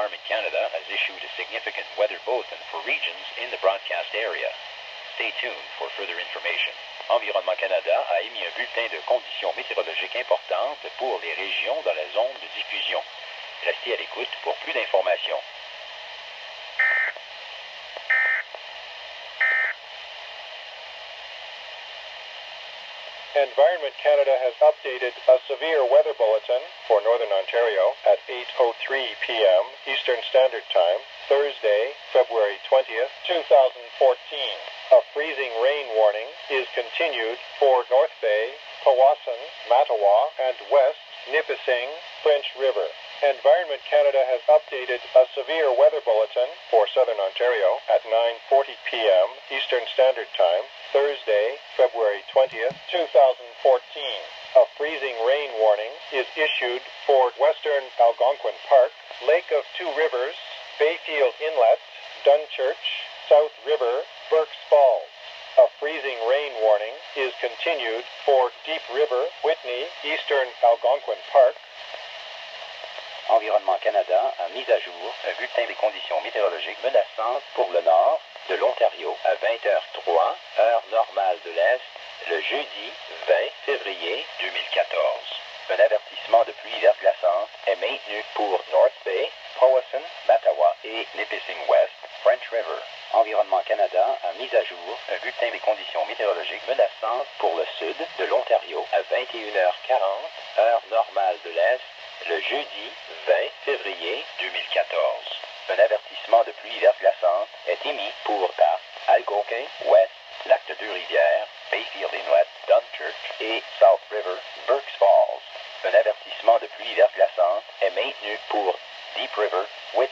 Environment Canada has issued a significant weather bulletin for regions in the broadcast area. Stay tuned for further information. Environnement Canada a émis un bulletin de conditions météorologiques importantes pour les régions dans la zone de diffusion. Restez à l'écoute pour plus d'informations. Environment Canada has updated a severe weather bulletin for Northern Ontario at 8:03 p.m. Eastern Standard Time, Thursday, February 20th, 2014. A freezing rain warning is continued for North Bay, Powassan, Mattawa, and West Nipissing, French River. Environment Canada has updated a severe weather bulletin for Southern Ontario at 9:40 p.m. Eastern Standard Time, Thursday, February 20th, 2014. A freezing rain warning is issued for Western Algonquin Park, Lake of Two Rivers, Bayfield Inlet, Dunchurch, South River, Burkes Falls. A freezing rain warning is continued for Deep River, Whitney, Eastern Algonquin Park. Environnement Canada a mis à jour un bulletin des conditions météorologiques menaçantes pour le nord de l'Ontario à 20h03, heure normale de l'Est, le jeudi 20 février 2014. Un avertissement de pluie verglaçante est maintenu pour North Bay, Powassan, Mattawa et Nipissing West, French River. Environnement Canada a mis à jour un bulletin des conditions météorologiques menaçantes pour le sud de l'Ontario à 21h40, heure normale de l'Est, le jeudi 20 février 2014. Un avertissement de pluie verglaçante est émis pour Perth, Algonquin, West, Lac de Deux-Rivières, Bayfield Inlet, Dunchurch et South River, Burkes Falls. Un avertissement de pluie verglaçante est maintenu pour Deep River, Whitney.